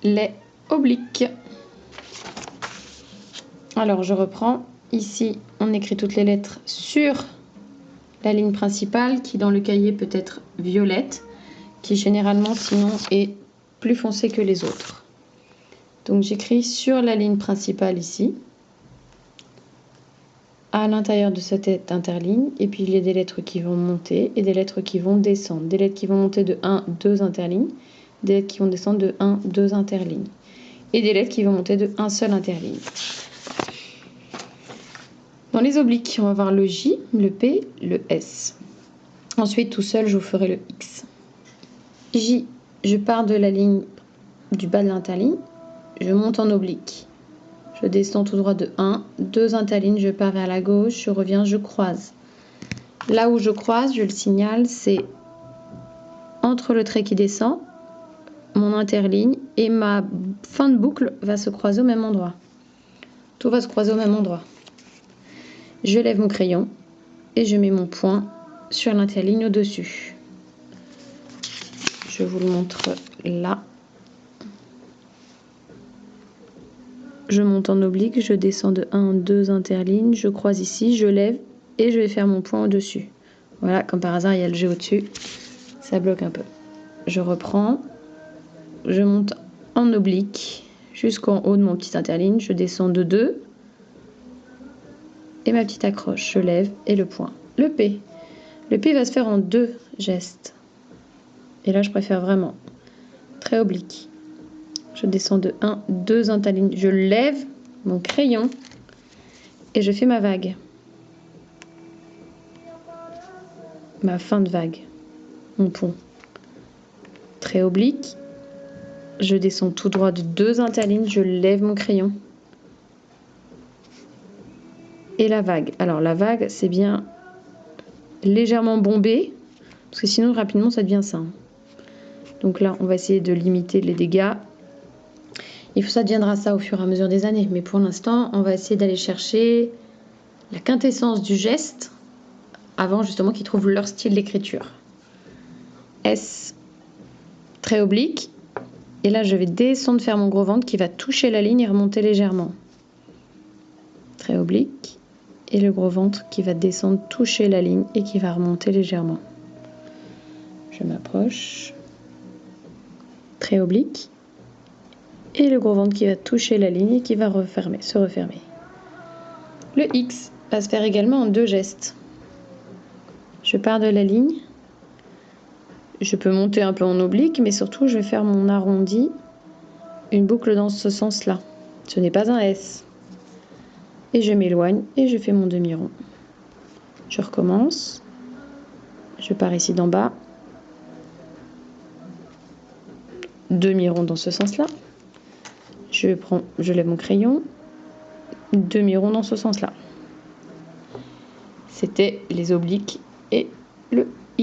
les obliques. Alors je reprends. Ici, on écrit toutes les lettres sur la ligne principale qui dans le cahier peut être violette, qui généralement sinon est plus foncée que les autres. Donc j'écris sur la ligne principale ici, à l'intérieur de cette interligne, et puis il y a des lettres qui vont monter et des lettres qui vont descendre. Des lettres qui vont monter de 1, 2 interlignes, des lettres qui vont descendre de 1, 2 interlignes, et des lettres qui vont monter de 1 seul interligne. Dans les obliques, on va voir le J, le P, le S. Ensuite, tout seul, je vous ferai le X. J, je pars de la ligne du bas de l'interligne, je monte en oblique. Je descends tout droit de 1, 2 interlignes, je pars vers la gauche, je reviens, je croise. Là où je croise, je le signale, c'est entre le trait qui descend, mon interligne, et ma fin de boucle va se croiser au même endroit. Tout va se croiser au même endroit. Je lève mon crayon et je mets mon point sur l'interligne au-dessus. Je vous le montre là. Je monte en oblique, je descends de 1, 2 interlignes, je croise ici, je lève et je vais faire mon point au-dessus. Voilà, comme par hasard, il y a le G au-dessus, ça bloque un peu. Je reprends, je monte en oblique jusqu'en haut de mon petit interligne, je descends de 2 et ma petite accroche, je lève et le point. Le P. Le P va se faire en 2 gestes. Et là, je préfère vraiment très oblique. Je descends de 1, 2 interlignes, je lève mon crayon et je fais ma vague. Ma fin de vague, mon pont. Très oblique. Je descends tout droit de 2 interlignes, je lève mon crayon. Et la vague. Alors la vague, c'est bien légèrement bombé, parce que sinon rapidement ça devient ça. Donc là, on va essayer de limiter les dégâts. Ça deviendra ça au fur et à mesure des années. Mais pour l'instant, on va essayer d'aller chercher la quintessence du geste avant justement qu'ils trouvent leur style d'écriture. S, très oblique. Et là, je vais descendre faire mon gros ventre qui va toucher la ligne et remonter légèrement. Très oblique. Et le gros ventre qui va descendre, toucher la ligne et qui va remonter légèrement. Je m'approche. Très oblique. Et le gros ventre qui va toucher la ligne et qui va se refermer. Le X va se faire également en 2 gestes. Je pars de la ligne. Je peux monter un peu en oblique, mais surtout je vais faire mon arrondi, une boucle dans ce sens-là. Ce n'est pas un S. Et je m'éloigne et je fais mon demi-rond. Je recommence. Je pars ici d'en bas. Demi-rond dans ce sens-là. Je lève mon crayon. Demi-rond dans ce sens-là. C'était les obliques et le